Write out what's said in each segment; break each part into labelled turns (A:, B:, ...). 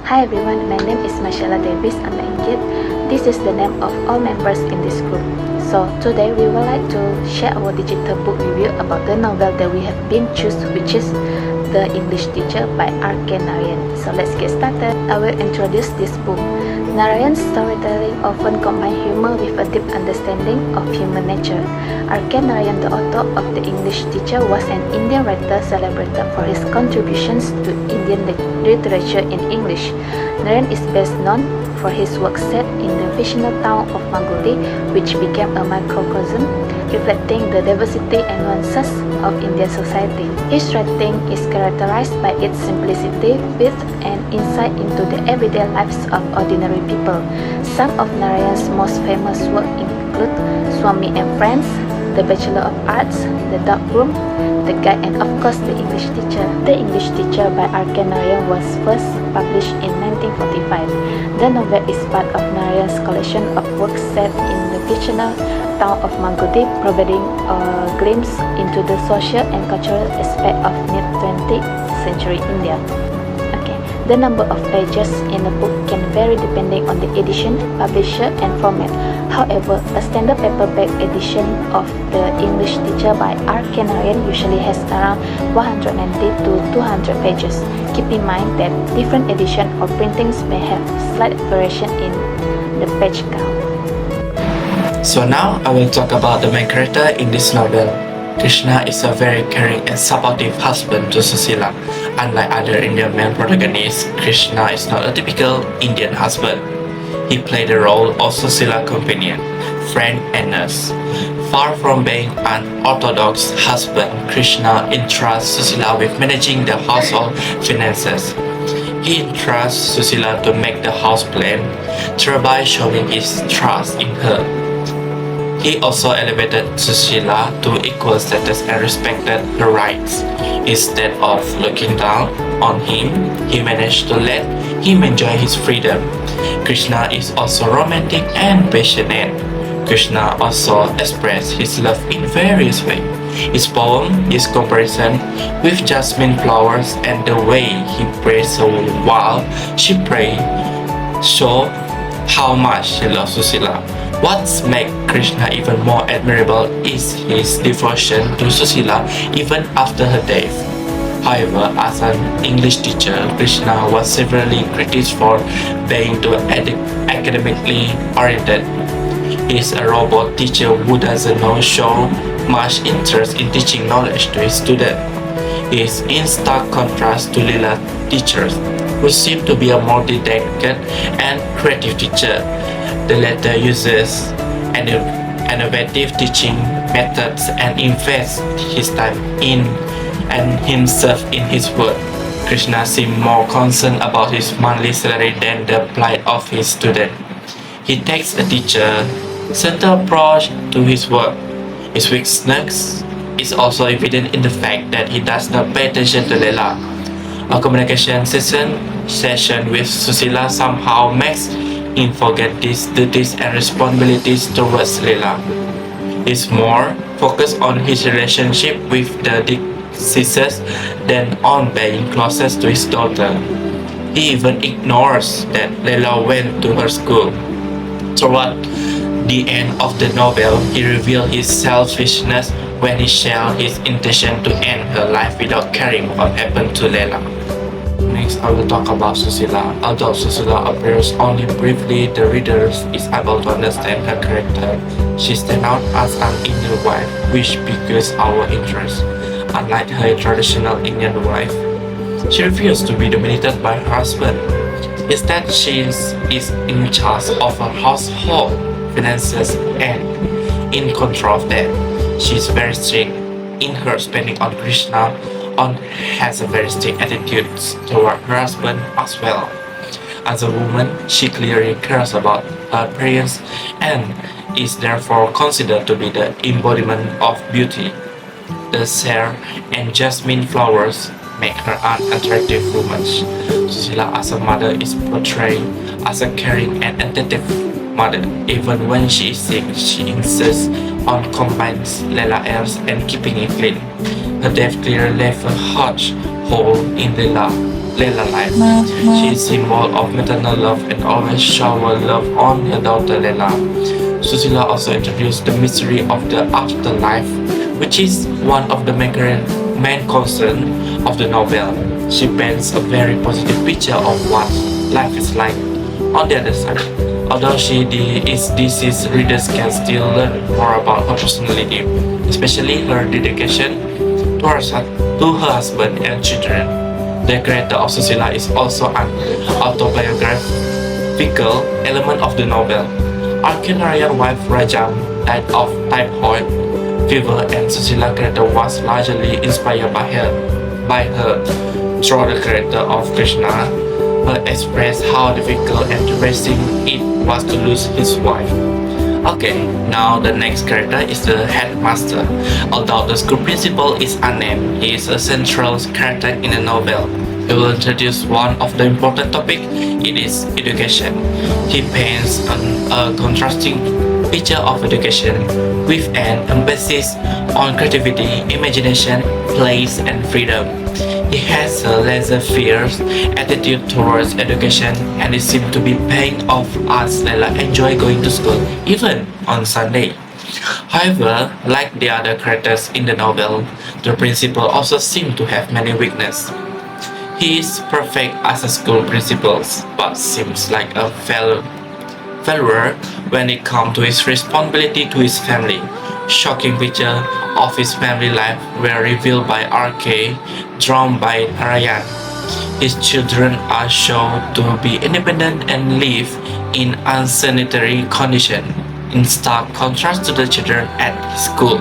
A: Hi everyone, my name is Mashallah Davis Anaingit. This is the name of all members in this group. So today we would like to share our digital book review about the novel that we have been chosen, which is The English Teacher by R.K. Narayan. So let's get started. I will introduce this book. Narayan's storytelling often combines humor with a deep understanding of human nature. R.K. Narayan, the author of The English Teacher, was an Indian writer celebrated for his contributions to Indian literature in English. Narayan is best known for his work set in the fictional town of Mangudi, which became a microcosm reflecting the diversity and nuances of Indian society. His writing is characterized by its simplicity, wit, and insight into the everyday lives of ordinary people. Some of Narayan's most famous work include Swami and Friends, The Bachelor of Arts, The Dark Room, The Guide, and of course The English Teacher. The English Teacher by R.K. Narayan was first published in 1945. The novel is part of Narayan's collection of works set in the fictional town of Mangudi, providing a glimpse into the social and cultural aspect of mid-20th century India. The number of pages in a book can vary depending on the edition, publisher, and format. However, a standard paperback edition of The English Teacher by R.K. Narayan usually has around 190 to 200 pages. Keep in mind that different editions or printings may have slight variation in the page count.
B: So now I will talk about the main character in this novel. Krishna is a very caring and supportive husband to Susila. Unlike other Indian male protagonists, Krishna is not a typical Indian husband. He played the role of Susila's companion, friend, and nurse. Far from being an orthodox husband, Krishna entrusts Susila with managing the household finances. He entrusts Susila to make the house plan, thereby showing his trust in her. He also elevated Susila to equal status and respected her rights. Instead of looking down on him, he managed to let him enjoy his freedom. Krishna is also romantic and passionate. Krishna also expressed his love in various ways. His poem, his comparison with jasmine flowers, and the way he prays her while she prays show how much he loves Susila. What makes Krishna even more admirable is his devotion to Susila even after her death. However, as an English teacher, Krishna was severely criticized for being too academically oriented. He is a robot teacher who doesn't show much interest in teaching knowledge to his students. He is in stark contrast to Leela teachers, who seem to be a more dedicated and creative teacher. The latter uses innovative teaching methods and invests his time in and himself in his work. Krishna seemed more concerned about his monthly salary than the plight of his students. He takes a teacher-centered approach to his work. His weakness is also evident in the fact that he does not pay attention to Leela. A communication session with Susila somehow makes him forget his duties and responsibilities towards Leela. He's more focused on his relationship with the deceased than on being closest to his daughter. He even ignores that Leela went to her school. Toward the end of the novel, he reveals his selfishness when he shared his intention to end her life without caring what happened to Leela. Next, I will talk about Susila. Although Susila appears only briefly, the reader is able to understand her character. She stands out as an Indian wife, which piques our interest. Unlike her traditional Indian wife, she refuses to be dominated by her husband. Instead, she is in charge of her household finances and in control of them. She is very strict in her spending on Krishna, has a very strict attitude toward her husband as well. As a woman, she clearly cares about her appearance and is therefore considered to be the embodiment of beauty. The hair and jasmine flowers make her an attractive woman. Susila as a mother is portrayed as a caring and attentive mother. Even when she is sick, she insists on combining Leela airs and keeping it clean. Her death clearly left a huge hole in Leela, Leela's life. She is symbol of maternal love and always shower love on her daughter Leela. Susila also introduced the mystery of the afterlife, which is one of the main concern of the novel. She paints a very positive picture of what life is like on the other side. Although she is deceased, readers can still learn more about her personality, especially her dedication to her husband and children. The character of Susila is also an autobiographical element of the novel. Narayan's wife Rajam died of typhoid fever, and Susila character was largely inspired by her. Through the character of Krishna, her expressed how difficult and depressing it was to lose his wife. Okay, now the next character is the headmaster. Although the school principal is unnamed, he is a central character in the novel. He will introduce one of the important topics, it is education. He paints a contrasting picture of education with an emphasis on creativity, imagination, play, and freedom. He has a laissez-faire attitude towards education, and it seems to be paying off as Leela enjoys going to school even on Sunday. However, like the other characters in the novel, the principal also seems to have many weaknesses. He is perfect as a school principal, but seems like a failure when it comes to his responsibility to his family. Shocking picture of his family life were revealed by RK, drawn by Narayan. His children are shown to be independent and live in unsanitary conditions, in stark contrast to the children at his school.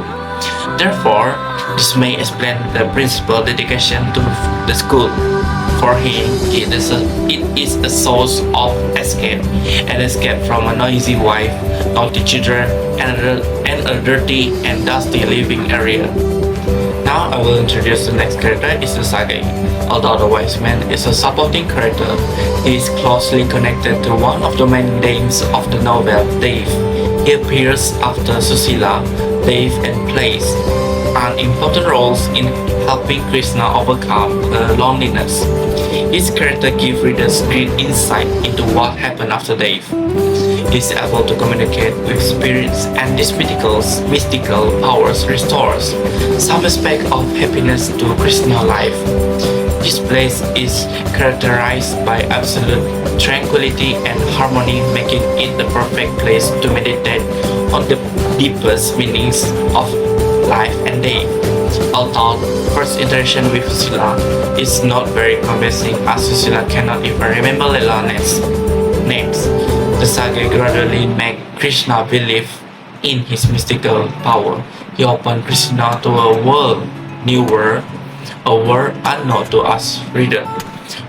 B: Therefore, this may explain the principal's dedication to the school. For him, it is a source of escape, an escape from a noisy wife, naughty children, and a dirty and dusty living area. Now I will introduce the next character, is Sage. Although the wise man is a supporting character, he is closely connected to one of the main names of the novel, Dave. He appears after Susila, Dave, and plays an important role in helping Krishna overcome her loneliness. His character gives readers great insight into what happened after Dave. He is able to communicate with spirits, and these mystical powers restores some aspect of happiness to Krishna's life. This place is characterized by absolute tranquility and harmony, making it the perfect place to meditate on the deepest meanings of life and Dave. Although first interaction with Susila is not very convincing, as Susila cannot even remember Leela's names, the saga gradually makes Krishna believe in his mystical power. He opens Krishna to a new world, a world unknown to us reader.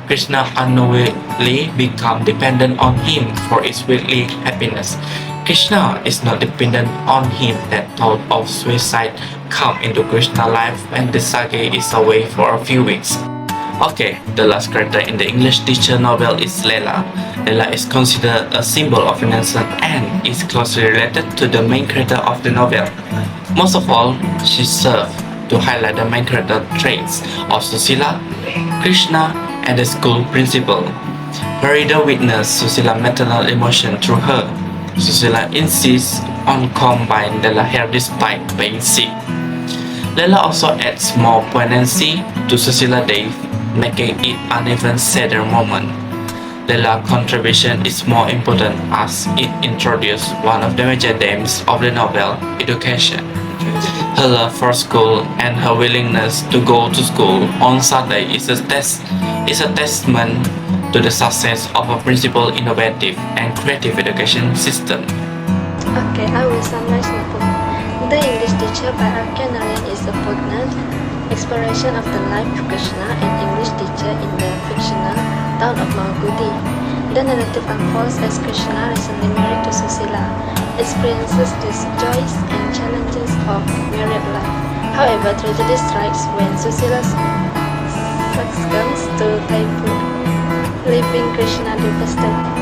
B: Krishna unknowingly becomes dependent on him for his worldly happiness. Krishna is not dependent on him. That thought of suicide comes into Krishna's life when the saga is away for a few weeks. Okay, the last character in the English teacher novel is Leela. Leela is considered a symbol of innocence and is closely related to the main character of the novel. Most of all, she serves to highlight the main character traits of Susila, Krishna, and the school principal. Her reader witness Susila's maternal emotion through her. Susila insists on combining Leela's hair despite being sick. Leela also adds more poignancy to Susila Dave, making it an even sadder moment. Leela's contribution is more important as it introduces one of the major themes of the novel, education. Her love for school and her willingness to go to school on Sunday is a testament to the success of a principal innovative and creative education system.
C: Okay, I will summarize the book. The English Teacher by Narayan is a poignant exploration of the life of Krishna, an English teacher in the fictional town of Malgudi. The narrative unfolds as Krishna, recently married to Susila, experiences the joys and challenges of married life. However, tragedy strikes when Susila succumbs to typhoid, leaving Krishna devastated.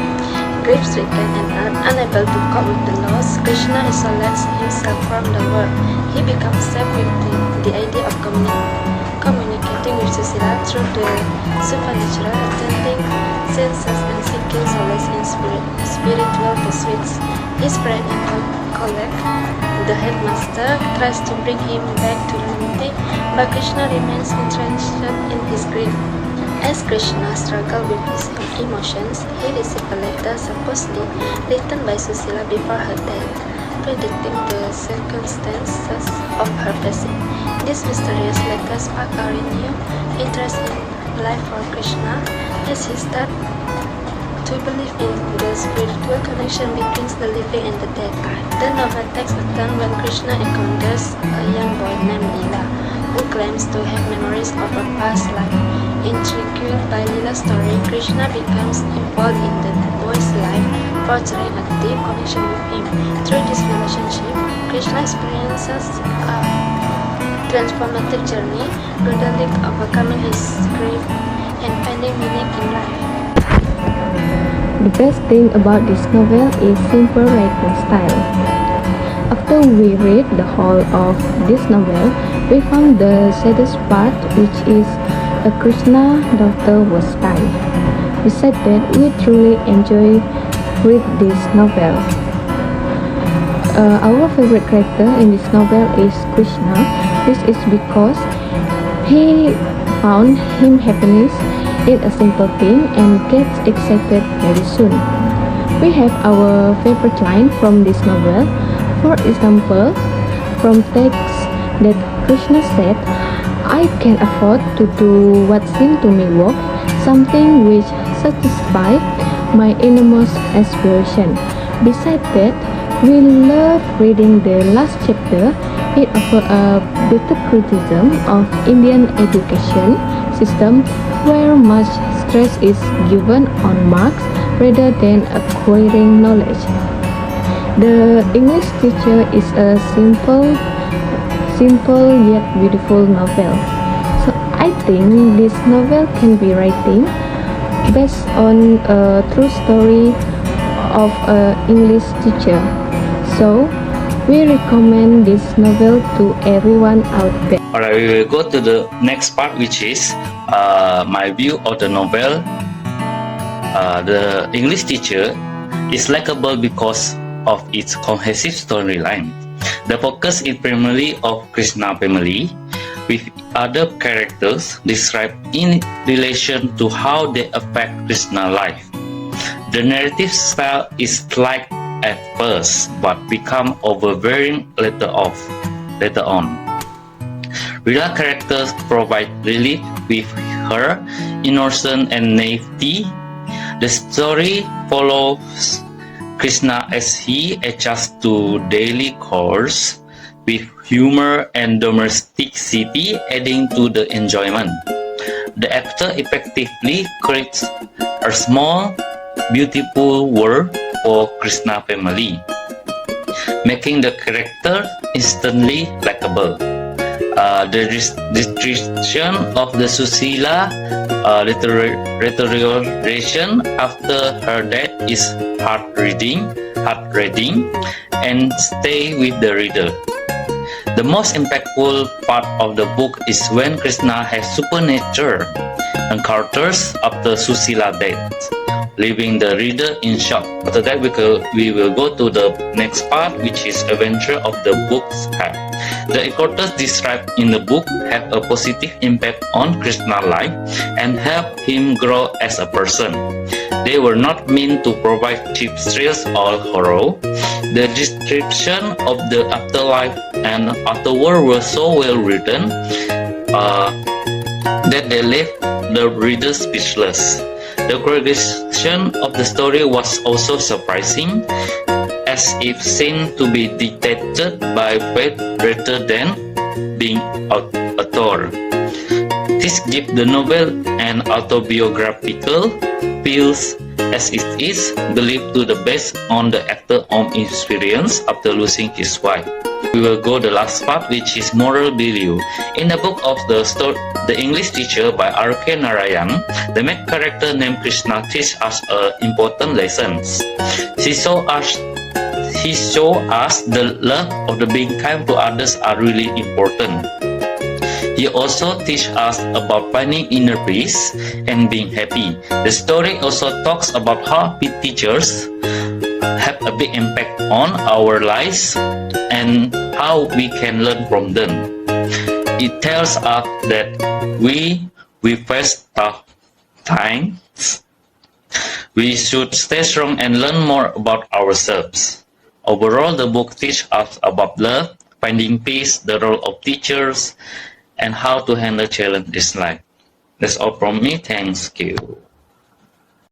C: Grief-stricken and unable to cope with the loss, Krishna isolates himself from the world. He becomes sad with the idea of communicating with Susila through the supernatural, attending senses and seeking solace in spiritual pursuits. His friend and colleague, the headmaster, tries to bring him back to reality, but Krishna remains entrenched in his grief. As Krishna struggled with his emotions, he received a letter supposedly written by Susila before her death, predicting the circumstances of her passing. This mysterious letter sparked a renewed interest in life for Krishna as he started to believe in the spiritual connection between the living and the dead. The novel takes a turn when Krishna encounters a young boy named Lila, who claims to have memories of a past life. Intrigued by Lila's story, Krishna becomes involved in the boy's life, fostering a deep connection with him. Through this relationship, Krishna experiences a transformative journey, gradually overcoming his grief and finding meaning in life.
A: The best thing about this novel is simple writing style. After we read the whole of this novel, we found the saddest part, which is a Krishna daughter was died. We said that we truly enjoy read this novel. Our favorite character in this novel is Krishna. This is because he found him happiness in a simple thing and gets excited very soon. We have our favorite line from this novel. For example, from text that Krishna said, I can afford to do what seems to me work, something which satisfies my innermost aspiration. Besides that, we love reading the last chapter. It offers a bitter criticism of Indian education system where much stress is given on marks rather than acquiring knowledge. The English teacher is a simple yet beautiful novel. So I think this novel can be written based on a true story of an English teacher. So we recommend this novel to everyone out there.
D: Alright, we will go to the next part, which is my view of the novel. The English teacher is likable because of its cohesive storyline. The focus is primarily of Krishna family, with other characters described in relation to how they affect Krishna life. The narrative style is light at first, but become overbearing later on. Real characters provide relief with her innocence and naivety. The story follows Krishna as he adjusts to daily chores, with humor and domesticity adding to the enjoyment. The actor effectively creates a small, beautiful world for Krishna family, making the character instantly likable. The description of the Susila deterioration after her death is heart-reading, and stay with the reader. The most impactful part of the book is when Krishna has supernatural encounters after Susila's death, leaving the reader in shock. After that, we will go to the next part, which is adventure of the book's have. The encounters described in the book have a positive impact on Krishna's life and help him grow as a person. They were not meant to provide cheap thrills or horror. The description of the afterlife and afterworld were so well written that they left the reader speechless. The progression of the story was also surprising, as if seen to be dictated by fate rather than being author. This gives the novel an autobiographical feel, as it is believed to be based on the actor's own experience after losing his wife. We will go to the last part, which is moral value. In the book of the English Teacher by R.K. Narayan, the main character named Krishna teaches us important lessons. He shows us the love of the being kind to others are really important. He also teaches us about finding inner peace and being happy. The story also talks about how teachers have a big impact on our lives and how we can learn from them. It tells us that we face tough times. We should stay strong and learn more about ourselves. Overall, the book teaches us about love, finding peace, the role of teachers, and how to handle challenges in life. That's all from me. Thank you.